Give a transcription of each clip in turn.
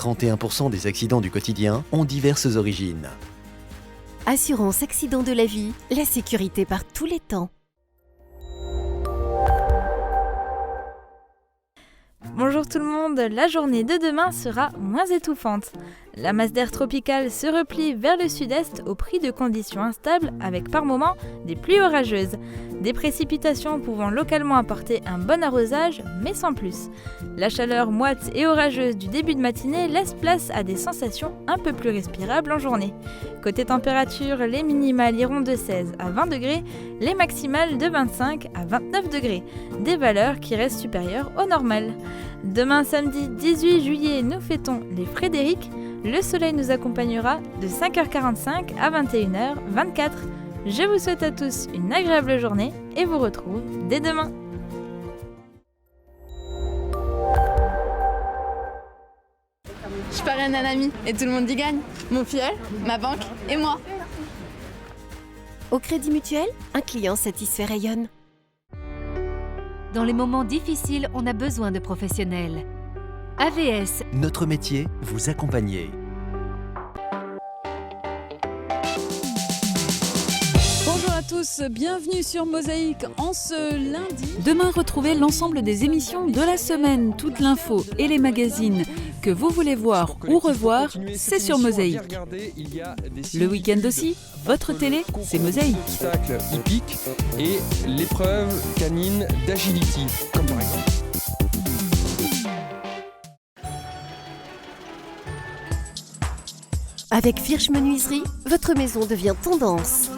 31% des accidents du quotidien ont diverses origines. Assurance accident de la vie, la sécurité par tous les temps. Bonjour tout le monde, la journée de demain sera moins étouffante. La masse d'air tropicale se replie vers le sud-est au prix de conditions instables avec par moments des pluies orageuses. Des précipitations pouvant localement apporter un bon arrosage, mais sans plus. La chaleur moite et orageuse du début de matinée laisse place à des sensations un peu plus respirables en journée. Côté température, les minimales iront de 16 à 20 degrés, les maximales de 25 à 29 degrés, des valeurs qui restent supérieures au normal. Demain samedi 18 juillet, nous fêtons les Frédéric. Le soleil nous accompagnera de 5h45 à 21h24. Je vous souhaite à tous une agréable journée et vous retrouve dès demain. Je parraine un ami et tout le monde y gagne. Mon filleul, ma banque et moi. Au Crédit Mutuel, un client satisfait rayonne. Dans les moments difficiles, on a besoin de professionnels. AVS. Notre métier, vous accompagner. Bonjour à tous, bienvenue sur Mosaïque en ce lundi. Demain, retrouvez l'ensemble des émissions de la semaine, toute l'info et les magazines que vous voulez voir ou revoir, c'est sur Mosaïque. Le week-end aussi, votre télé, c'est Mosaïque. L'obstacle hippique et l'épreuve canine d'agility, comme par exemple. Avec Firch Menuiserie, votre maison devient tendance.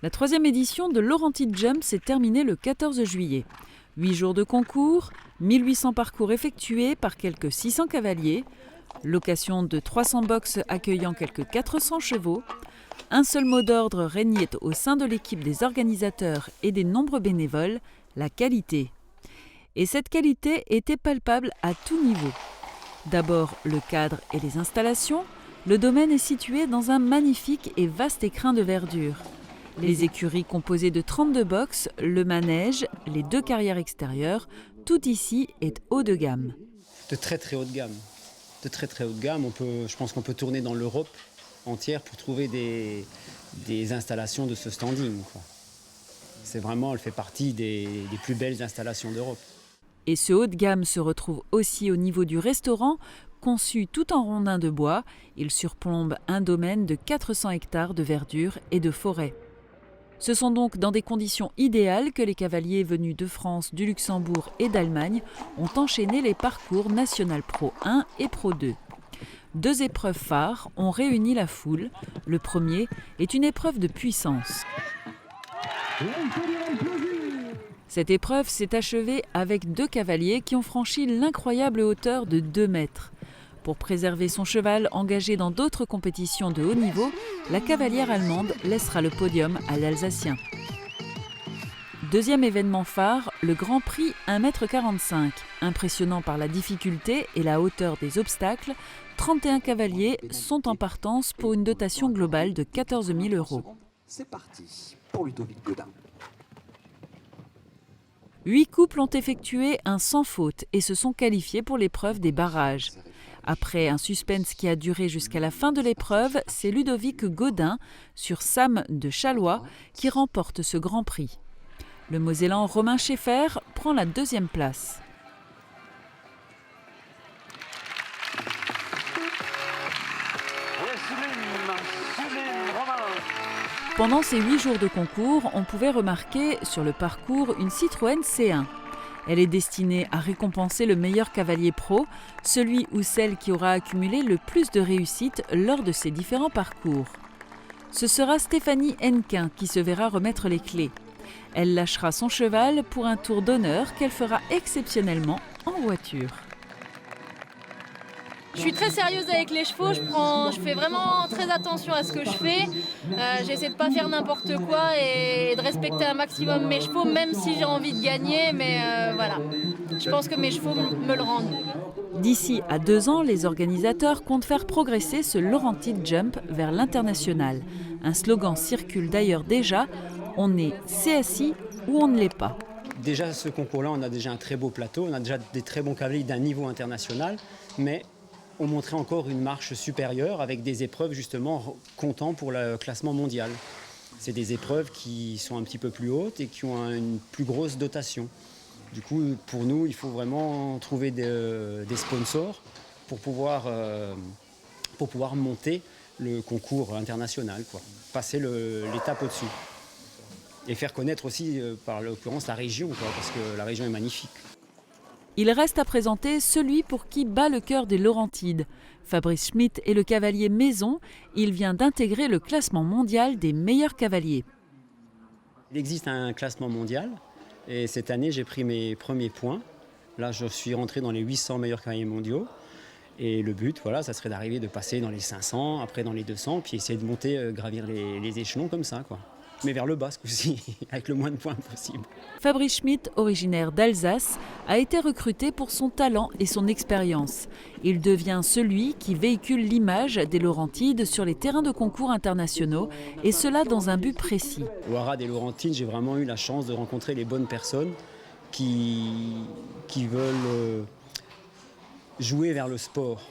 La 3e édition de Laurentide Jump s'est terminée le 14 juillet. 8 jours de concours, 1800 parcours effectués par quelques 600 cavaliers, location de 300 box accueillant quelques 400 chevaux. Un seul mot d'ordre régnait au sein de l'équipe des organisateurs et des nombreux bénévoles, la qualité. Et cette qualité était palpable à tout niveau. D'abord le cadre et les installations. Le domaine est situé dans un magnifique et vaste écrin de verdure. Les écuries composées de 32 boxes, le manège, les 2 carrières extérieures, tout ici est haut de gamme. De très très haut de gamme. Je pense qu'on peut tourner dans l'Europe entière pour trouver des installations de ce standing, quoi. Elle fait partie des plus belles installations d'Europe. Et ce haut de gamme se retrouve aussi au niveau du restaurant, conçu tout en rondins de bois. Il surplombe un domaine de 400 hectares de verdure et de forêt. Ce sont donc dans des conditions idéales que les cavaliers venus de France, du Luxembourg et d'Allemagne ont enchaîné les parcours National Pro 1 et Pro 2. 2 épreuves phares ont réuni la foule. Le premier est une épreuve de puissance. Cette épreuve s'est achevée avec 2 cavaliers qui ont franchi l'incroyable hauteur de 2 mètres. Pour préserver son cheval engagé dans d'autres compétitions de haut niveau, la cavalière allemande laissera le podium à l'Alsacien. Deuxième événement phare, le Grand Prix 1,45 m. Impressionnant par la difficulté et la hauteur des obstacles, 31 cavaliers sont en partance pour une dotation globale de 14 000 €. C'est parti pour Ludovic Godin. 8 couples ont effectué un sans faute et se sont qualifiés pour l'épreuve des barrages. Après un suspense qui a duré jusqu'à la fin de l'épreuve, c'est Ludovic Godin, sur Sam de Chalois, qui remporte ce Grand Prix. Le Mosellan Romain Scheffer prend la 2e place. Pendant ces 8 jours de concours, on pouvait remarquer sur le parcours une Citroën C1. Elle est destinée à récompenser le meilleur cavalier pro, celui ou celle qui aura accumulé le plus de réussite lors de ses différents parcours. Ce sera Stéphanie Hennequin qui se verra remettre les clés. Elle lâchera son cheval pour un tour d'honneur qu'elle fera exceptionnellement en voiture. Je suis très sérieuse avec les chevaux, je fais vraiment très attention à ce que je fais. J'essaie de ne pas faire n'importe quoi et de respecter un maximum mes chevaux, même si j'ai envie de gagner, mais voilà. Je pense que mes chevaux me le rendent. D'ici à 2 ans, les organisateurs comptent faire progresser ce Laurentide Jump vers l'international. Un slogan circule d'ailleurs déjà, on est CSI ou on ne l'est pas. Déjà, ce concours-là, on a déjà un très beau plateau, on a déjà des très bons cavaliers d'un niveau international, mais on montrait encore une marche supérieure avec des épreuves justement comptant pour le classement mondial. C'est des épreuves qui sont un petit peu plus hautes et qui ont une plus grosse dotation. Du coup, pour nous, il faut vraiment trouver des sponsors pour pouvoir monter le concours international, quoi. Passer l'étape au-dessus. Et faire connaître aussi, par l'occurrence, la région, quoi, parce que la région est magnifique. Il reste à présenter celui pour qui bat le cœur des Laurentides. Fabrice Schmitt est le cavalier maison. Il vient d'intégrer le classement mondial des meilleurs cavaliers. Il existe un classement mondial et cette année, j'ai pris mes premiers points. Là, je suis rentré dans les 800 meilleurs cavaliers mondiaux. Et le but, voilà, ça serait d'arriver de passer dans les 500, après dans les 200, puis essayer de monter, gravir les échelons comme ça, quoi. Mais vers le bas ce coup-ci, avec le moins de points possible. Fabrice Schmitt, originaire d'Alsace, a été recruté pour son talent et son expérience. Il devient celui qui véhicule l'image des Laurentides sur les terrains de concours internationaux, et cela dans un but précis. Au Haras des Laurentides, j'ai vraiment eu la chance de rencontrer les bonnes personnes qui veulent jouer vers le sport.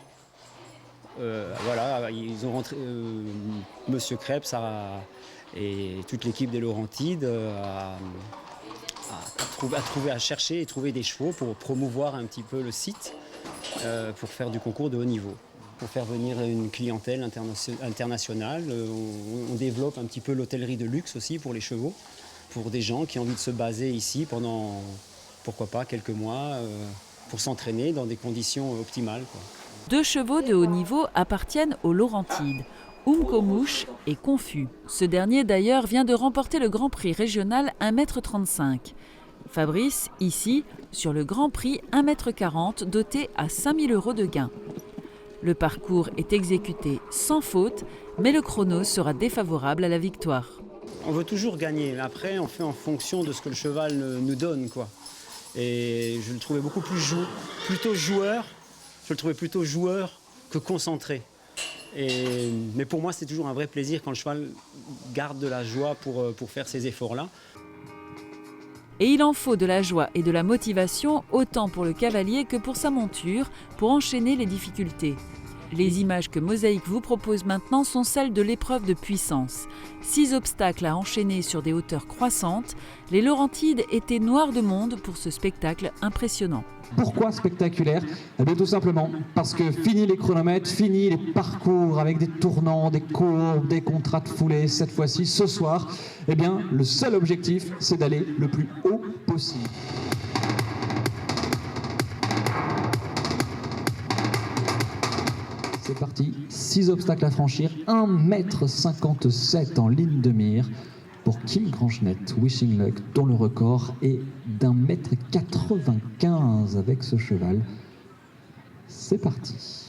Voilà, ils ont rentré, Monsieur Krebs et toute l'équipe des Laurentides a cherché et trouvé des chevaux pour promouvoir un petit peu le site, pour faire du concours de haut niveau, pour faire venir une clientèle internationale. On développe un petit peu l'hôtellerie de luxe aussi pour les chevaux, pour des gens qui ont envie de se baser ici pendant, pourquoi pas, quelques mois, pour s'entraîner dans des conditions optimales, quoi. 2 chevaux de haut niveau appartiennent aux Laurentides. Umkomouche et Confus. Ce dernier d'ailleurs vient de remporter le Grand Prix régional 1,35 m. Fabrice, ici, sur le Grand Prix 1,40 m doté à 5 000 € de gain. Le parcours est exécuté sans faute, mais le chrono sera défavorable à la victoire. On veut toujours gagner, mais après on fait en fonction de ce que le cheval nous donne, quoi. Et je le trouvais beaucoup plutôt joueur que concentré. Mais pour moi, c'est toujours un vrai plaisir quand le cheval garde de la joie pour faire ces efforts-là. Et il en faut de la joie et de la motivation, autant pour le cavalier que pour sa monture, pour enchaîner les difficultés. Les images que Mosaïque vous propose maintenant sont celles de l'épreuve de puissance. 6 obstacles à enchaîner sur des hauteurs croissantes. Les Laurentides étaient noirs de monde pour ce spectacle impressionnant. Pourquoi spectaculaire? Eh bien tout simplement parce que fini les chronomètres, fini les parcours avec des tournants, des courbes, des contrats de foulée. Cette fois-ci, ce soir, eh bien le seul objectif, c'est d'aller le plus haut possible. C'est parti, 6 obstacles à franchir, 1,57 m en ligne de mire pour Kim Grangenette, Wishing Luck, dont le record est d'1,95 m avec ce cheval. C'est parti.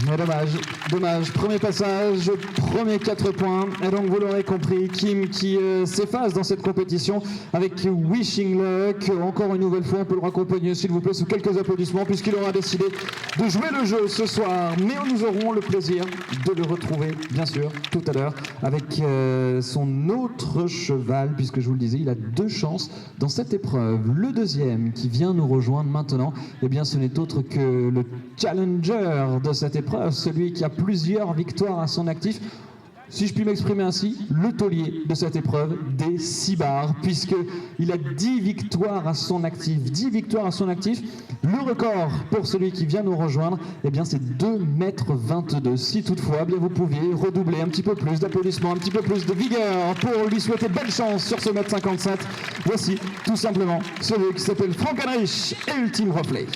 Mais dommage, premier passage, premier 4 points, et donc vous l'aurez compris, Kim qui s'efface dans cette compétition avec Wishing Luck. Encore une nouvelle fois, on peut le raccompagner s'il vous plaît sous quelques applaudissements puisqu'il aura décidé de jouer le jeu ce soir, mais nous aurons le plaisir de le retrouver bien sûr tout à l'heure avec son autre cheval, puisque je vous le disais, il a 2 chances dans cette épreuve. Le deuxième qui vient nous rejoindre maintenant, eh bien ce n'est autre que le challenger de cette épreuve, celui qui a plusieurs victoires à son actif, si je puis m'exprimer ainsi, le taulier de cette épreuve des 6 barres, puisqu'il a 10 victoires à son actif. 10 victoires à son actif. Le record pour celui qui vient nous rejoindre, eh bien c'est 2,22 m. Si toutefois, eh bien vous pouviez redoubler un petit peu plus d'applaudissements, un petit peu plus de vigueur pour lui souhaiter belle chance sur ce 1,57 m. Voici tout simplement celui qui s'appelle Frank Heinrich et Ultime Replay.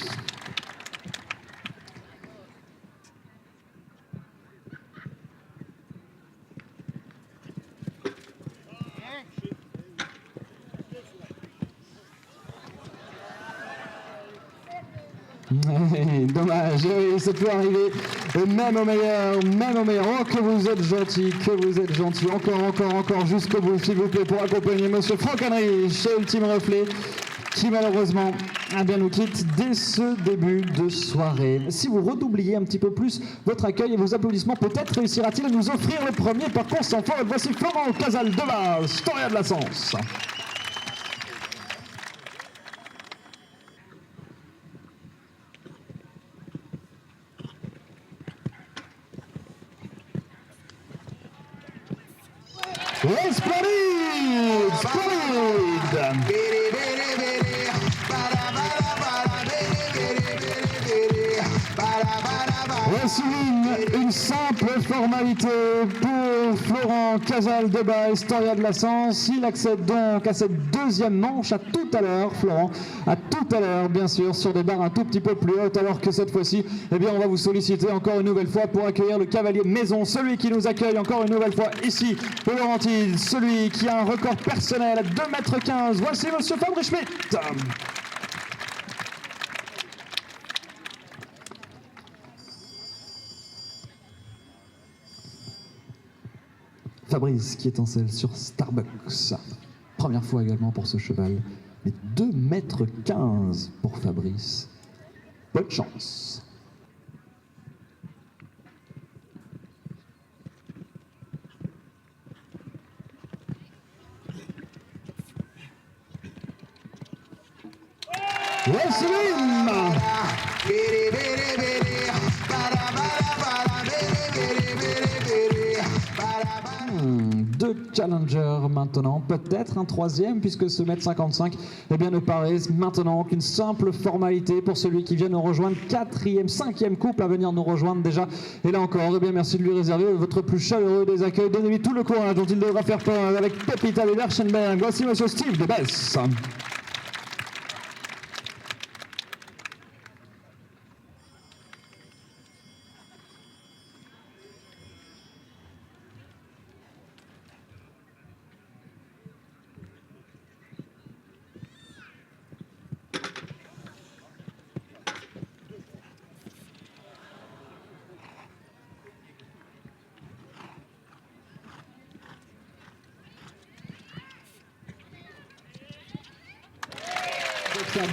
Dommage, oui, ça peut arriver, même au meilleur, Oh, que vous êtes gentil, encore, jusqu'au bout, s'il vous plaît, pour accompagner Monsieur Franck Henry chez Ultime Reflet, qui malheureusement nous quitte dès ce début de soirée. Si vous redoubliez un petit peu plus votre accueil et vos applaudissements, peut-être réussira-t-il à nous offrir le premier parcours sans faute. Voici Florent Casal-Devas, Storia de la Sens. Splendide! Voici une simple formalité pour Florent Casal-Devas, Storia de la Sens. Il accède donc à cette deuxième manche. À tout à l'heure, Florent. À tout à l'heure, bien sûr, sur des barres un tout petit peu plus hautes, alors que cette fois-ci, on va vous solliciter encore une nouvelle fois pour accueillir le cavalier maison, celui qui nous accueille encore une nouvelle fois ici, au Laurentides, celui qui a un record personnel à 2,15 m. Voici Monsieur Fabrice Schmitt. Fabrice qui étincelle sur Starbucks. Première fois également pour ce cheval. Mais 2,15 m pour Fabrice. Bonne chance. Deux challengers maintenant, peut-être un troisième, puisque ce 1,55 m ne paraît maintenant qu'une simple formalité pour celui qui vient nous rejoindre, 4e, 5e couple à venir nous rejoindre déjà. Et là encore, merci de lui réserver votre plus chaleureux des accueils. Donnez-lui tout le courage dont il devra faire preuve avec Pepita de Lerchenberg. Voici Monsieur Steve de Besse.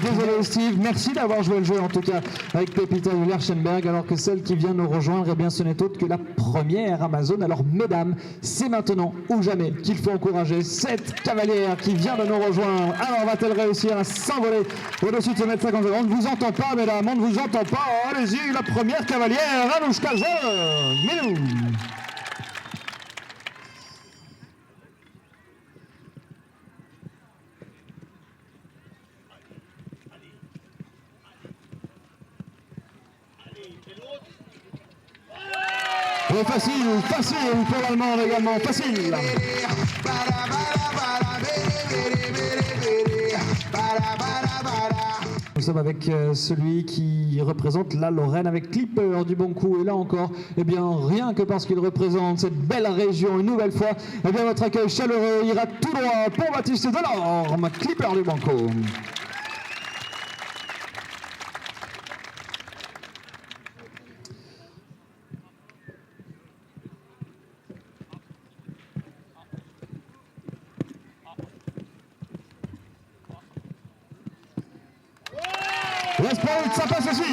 Désolé Steve, merci d'avoir joué le jeu en tout cas avec Pepita de Lerchenberg, alors que celle qui vient nous rejoindre, ce n'est autre que la première Amazone. Alors mesdames, c'est maintenant ou jamais qu'il faut encourager cette cavalière qui vient de nous rejoindre. Alors va-t-elle réussir à s'envoler au-dessus de ce 1,50 m? On ne vous entend pas mesdames, on ne vous entend pas. Allez-y, la première cavalière, Anouchka Zog. Facile pour l'Allemande également, facile. Nous sommes avec celui qui représente la Lorraine avec Clipper du Bon Coup. Et là encore, rien que parce qu'il représente cette belle région une nouvelle fois, votre accueil chaleureux ira tout droit pour Baptiste Delorme, Clipper du Bon Coup. Ça passe aussi.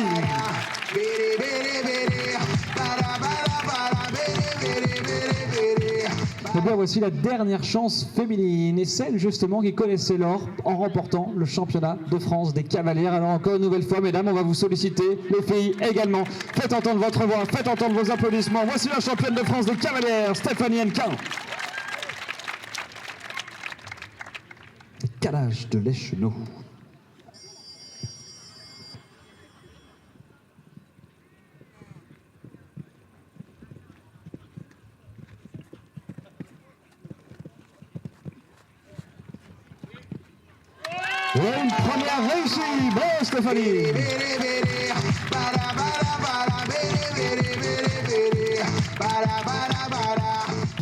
Voici la dernière chance féminine et celle justement qui connaissait l'or en remportant le championnat de France des cavalières. Alors encore une nouvelle fois mesdames, on va vous solliciter, les filles également. Faites entendre votre voix, faites entendre vos applaudissements. Voici la championne de France des cavalières, Stéphanie Hennequin. Calage de l'Écheneau. Une première réussie, bravo Stéphanie.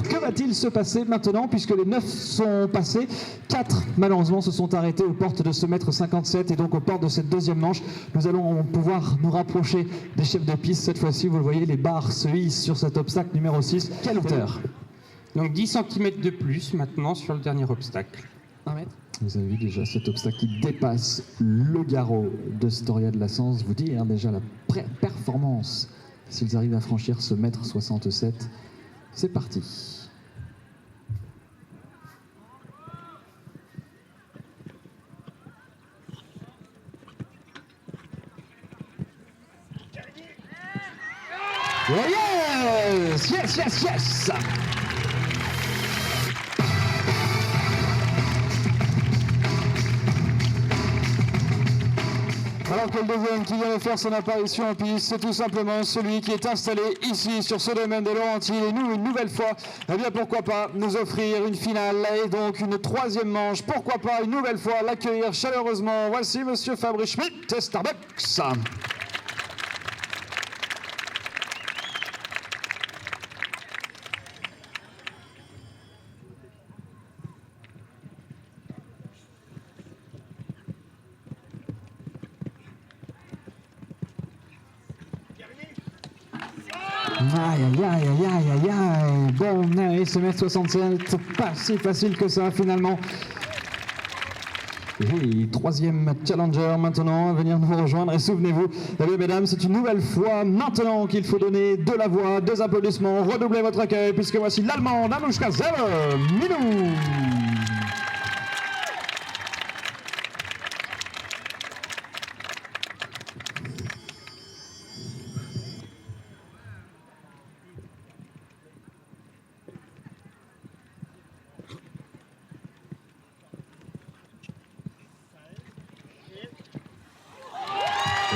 Que va va-t-il se passer maintenant puisque les 9 sont passés? 4 malheureusement se sont arrêtés aux portes de ce mètre 57 et donc aux portes de cette deuxième manche. Nous allons pouvoir nous rapprocher des chefs de piste. Cette fois-ci, vous le voyez, les barres se hissent sur cet obstacle numéro 6. Quelle hauteur? Donc 10 cm de plus maintenant sur le dernier obstacle. 1 mètre. Vous avez vu déjà cet obstacle qui dépasse le garrot de Storia de la Sens. Vous dire déjà la performance s'ils arrivent à franchir ce mètre 67. C'est parti. Yes, yes, yes, yes. Alors que le deuxième qui vient de faire son apparition en piste, c'est tout simplement celui qui est installé ici sur ce domaine de Laurentides. Et nous, une nouvelle fois, eh bien pourquoi pas nous offrir une finale et donc une troisième manche. Pourquoi pas une nouvelle fois l'accueillir chaleureusement. Voici Monsieur Fabrice Schmitt, Starbucks. Aïe, aïe, aïe, aïe, aïe, aïe. Bon, allez, ce mètre 67, pas si facile que ça finalement. Et troisième challenger maintenant à venir nous rejoindre. Et souvenez-vous, eh bien, mesdames, c'est une nouvelle fois maintenant qu'il faut donner de la voix, des applaudissements, redoublez votre accueil, puisque voici l'Allemande Anoushka Zelle-Milou.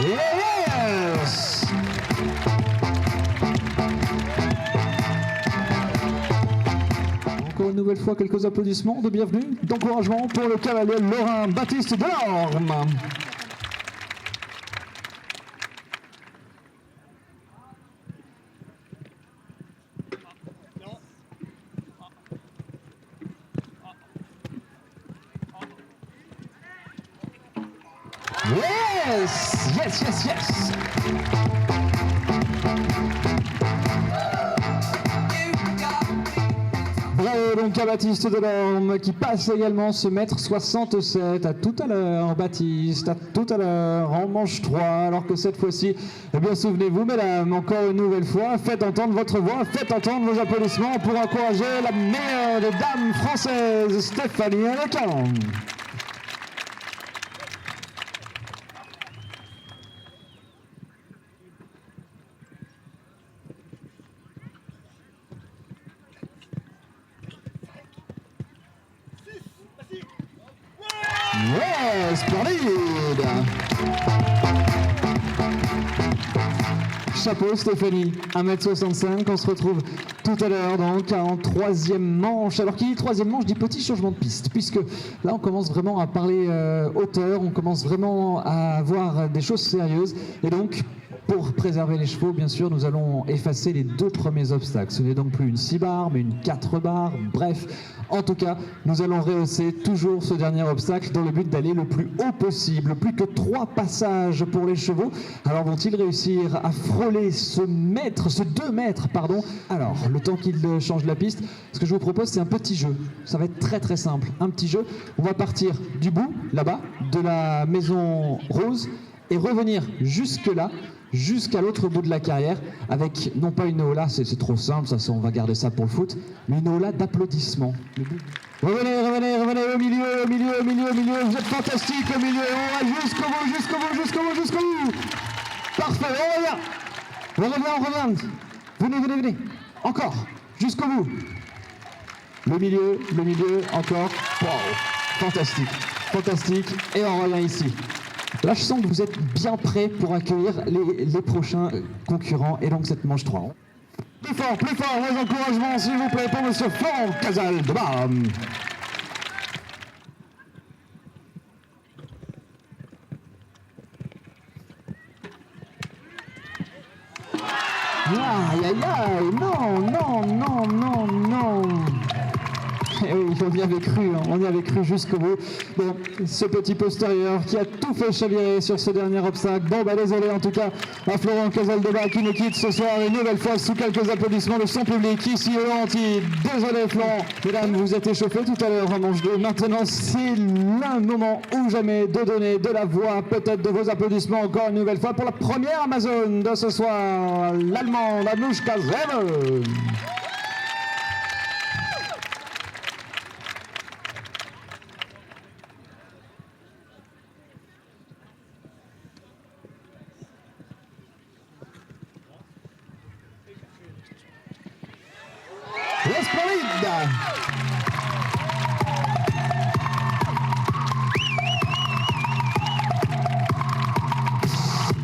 Yes! Encore une nouvelle fois, quelques applaudissements de bienvenue, d'encouragement pour le cavalier Lorrain Baptiste Delorme. Yes! Yes, yes, yes! Bravo donc à Baptiste Delorme qui passe également ce mètre 67. À tout à l'heure Baptiste, à tout à l'heure en manche 3, alors que cette fois-ci, eh bien souvenez-vous mesdames, encore une nouvelle fois, faites entendre votre voix, faites entendre vos applaudissements pour encourager la meilleure des dames françaises, Stéphanie Alecan. Ouais, splendide! Chapeau Stéphanie, 1m65, on se retrouve tout à l'heure donc en troisième manche. Alors qui dit troisième manche dit petit changement de piste, puisque là on commence vraiment à parler hauteur, on commence vraiment à avoir des choses sérieuses, et donc pour préserver les chevaux, bien sûr, nous allons effacer les 2 premiers obstacles. Ce n'est donc plus une 6 barres, mais une 4 barres. Bref, en tout cas, nous allons rehausser toujours ce dernier obstacle dans le but d'aller le plus haut possible. Plus que 3 passages pour les chevaux. Alors vont-ils réussir à frôler ce 2 mètres, pardon. Alors, le temps qu'ils changent la piste, ce que je vous propose, c'est un petit jeu. Ça va être très très simple. Un petit jeu. On va partir du bout, là-bas, de la maison rose, et revenir jusque-là, jusqu'à l'autre bout de la carrière, avec non pas une ola, c'est trop simple, ça, on va garder ça pour le foot, mais une ola d'applaudissements. Revenez, revenez, revenez au milieu, au milieu, au milieu, au milieu, vous êtes fantastique au milieu, on va jusqu'au bout, jusqu'au bout, jusqu'au bout, jusqu'au bout. Parfait, on revient, on revient, on revient. Venez, venez, venez, encore, jusqu'au bout. Le milieu, encore, wow, fantastique, fantastique, et on revient ici. Là, je sens que vous êtes bien prêts pour accueillir les prochains concurrents et donc cette manche 3. Plus fort, les encouragements, s'il vous plaît, pour Monsieur Franck Casal de Bam. Aïe, aïe, aïe, non, non, non, non, non. on y avait cru, hein, on y avait cru jusqu'au bout. Bon, ce petit postérieur qui a tout fait chavirer sur ce dernier obstacle. Bon, bah désolé en tout cas à Florent Casaldebat qui nous quitte ce soir une nouvelle fois sous quelques applaudissements de son public ici au Laurenti. Désolé Florent, mesdames, vous êtes échauffés tout à l'heure en manche 2. Maintenant, c'est l'un moment ou jamais de donner de la voix, peut-être de vos applaudissements encore une nouvelle fois pour la première Amazone de ce soir, l'Allemande Anoushka Zeve.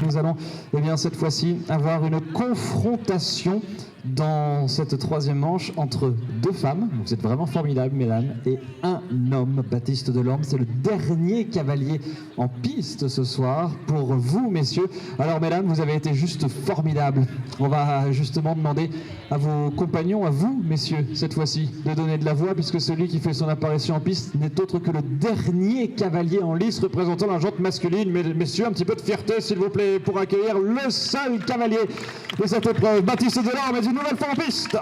Nous allons, eh bien, cette fois-ci, avoir une confrontation dans cette troisième manche entre deux femmes. Vous êtes vraiment formidables, mesdames, et un homme, Baptiste Delorme. C'est le dernier cavalier en piste ce soir pour vous, messieurs. Alors, mesdames, vous avez été juste formidables. On va justement demander à vos compagnons, à vous, messieurs, cette fois-ci, de donner de la voix, puisque celui qui fait son apparition en piste n'est autre que le dernier cavalier en lice représentant la jante masculine. Messieurs, un petit peu de fierté, s'il vous plaît, pour accueillir le seul cavalier de cette épreuve, Baptiste Delorme, est une nouvelle fois en piste.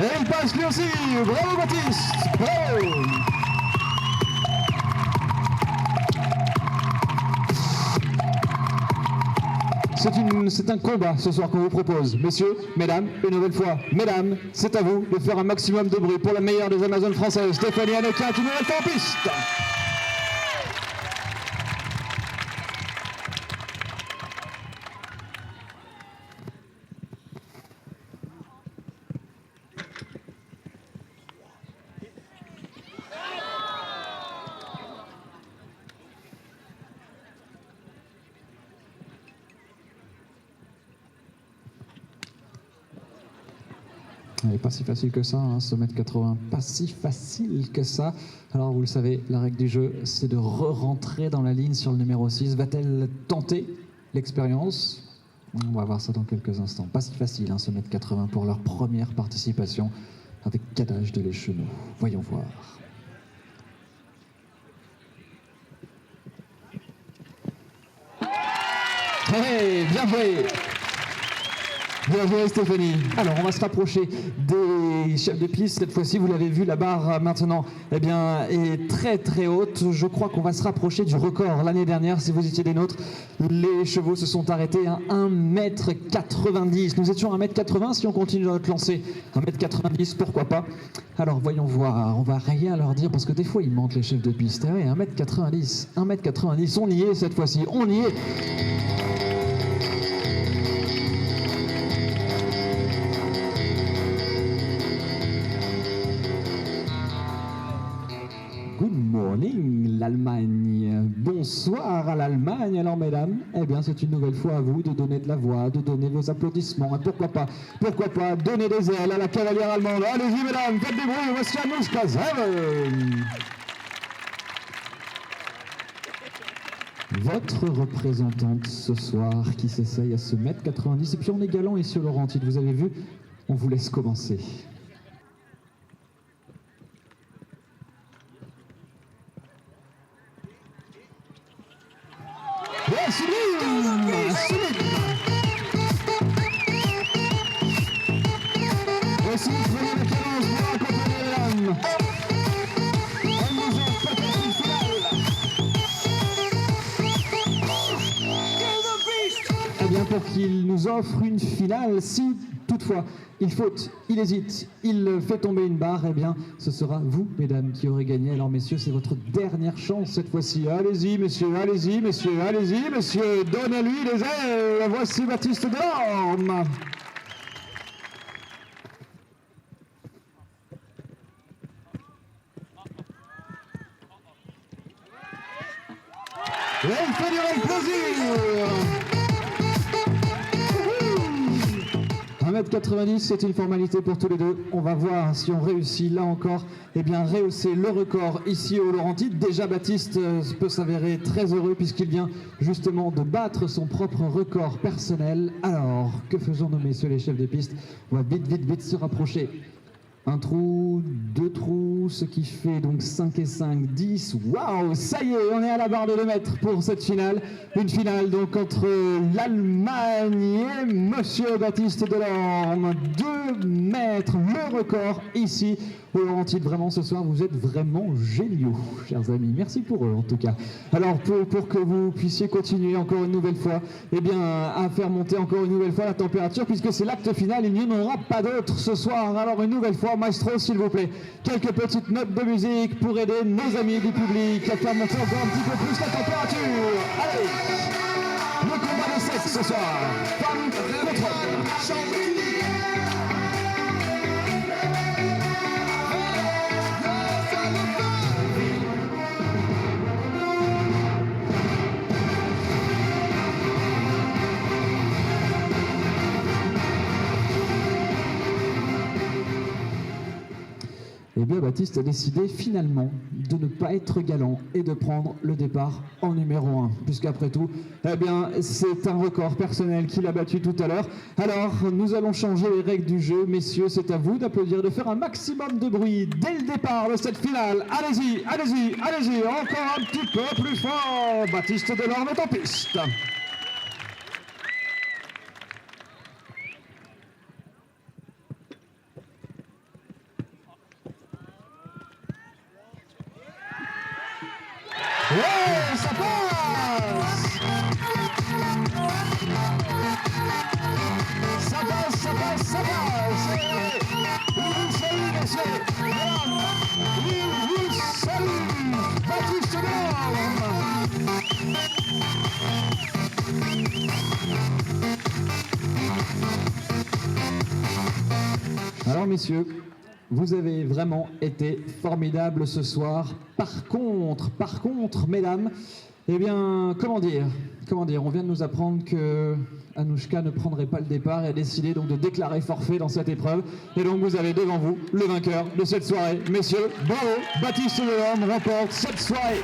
Et il passe lui aussi. Bravo Baptiste. Bravo. C'est un combat ce soir qu'on vous propose. Messieurs, mesdames, une nouvelle fois, mesdames, c'est à vous de faire un maximum de bruit pour la meilleure des Amazones françaises, Stéphanie Hannequin, une nouvelle fois en piste. Elle n'est pas si facile que ça, hein, ce mètre 80, pas si facile que ça. Alors vous le savez, la règle du jeu, c'est de re-rentrer dans la ligne sur le numéro 6. Va-t-elle tenter l'expérience? On va voir ça dans quelques instants. Pas si facile, hein, ce mètre 80 pour leur première participation avec Kadage de l'Écheneau. Voyons voir. Hey, bien joué! Bien joué Stéphanie. Alors on va se rapprocher des chefs de piste. Cette fois-ci, vous l'avez vu, la barre maintenant eh bien, est très très haute. Je crois qu'on va se rapprocher du record. L'année dernière, si vous étiez des nôtres, les chevaux se sont arrêtés à 1m90. Nous étions à 1m80 si on continue notre lancée. 1m90, pourquoi pas. Alors voyons voir. On va rien leur dire parce que des fois ils mentent les chefs de piste. Eh, 1m90. 1m90, on y est cette fois-ci. On y est. L'Allemagne. Bonsoir à l'Allemagne. Alors mesdames, eh bien c'est une nouvelle fois à vous de donner de la voix, de donner vos applaudissements. Et pourquoi pas donner des ailes à la cavalière allemande. Allez-y mesdames, faites des bruits, voici Anoushka Zeve. Votre représentante ce soir qui s'essaye à ce mètre 90. Et puis on est galant ici au Laurenti, vous avez vu. On vous laisse commencer. Pour qu'il nous offre une finale, si toutefois il faute, il hésite, il fait tomber une barre, eh bien ce sera vous, mesdames, qui aurez gagné. Alors messieurs, c'est votre dernière chance cette fois-ci. Allez-y messieurs, allez-y messieurs, allez-y messieurs, donnez-lui les ailes. Voici Baptiste Delorme. Et il fait durer le plaisir. 1m90, c'est une formalité pour tous les deux. On va voir si on réussit là encore, eh bien, rehausser le record ici au Laurentides. Déjà, Baptiste peut s'avérer très heureux puisqu'il vient justement de battre son propre record personnel. Alors, que faisons-nous, messieurs les chefs de piste? On va vite se rapprocher. Un trou, deux trous, ce qui fait donc 5 et 5, 10. Waouh, ça y est, on est à la barre de 2 mètres pour cette finale. Une finale donc entre l'Allemagne et Monsieur Baptiste Delorme. 2 mètres, le record ici au Laurentides. Vraiment, ce soir, vous êtes vraiment géniaux, chers amis. Merci pour eux, en tout cas. Alors, pour que vous puissiez continuer encore une nouvelle fois, eh bien, à faire monter encore une nouvelle fois la température, puisque c'est l'acte final, il n'y en aura pas d'autre ce soir. Alors, une nouvelle fois, maestro, s'il vous plaît, quelques petites notes de musique pour aider nos amis du public à faire monter encore un petit peu plus la température. Allez, le combat de 7 ce soir. Femme contre homme. Eh bien, Baptiste a décidé finalement de ne pas être galant et de prendre le départ en numéro 1. Puisqu'après tout, eh bien, c'est un record personnel qu'il a battu tout à l'heure. Alors, nous allons changer les règles du jeu. Messieurs, c'est à vous d'applaudir, de faire un maximum de bruit dès le départ de cette finale. Allez-y, allez-y, allez-y, encore un petit peu plus fort. Baptiste Delorme est en piste. Ouais, ça passe! Ça passe, ça passe, ça passe! Il vous salue, messieurs! Mesdames, il vous salue! Baptiste Delorme! Alors, messieurs, vous avez vraiment été formidables ce soir. Par contre, mesdames, eh bien, comment dire, on vient de nous apprendre que Anouchka ne prendrait pas le départ et a décidé donc de déclarer forfait dans cette épreuve. Et donc vous avez devant vous le vainqueur de cette soirée. Messieurs, bravo, Baptiste Delorme remporte cette soirée.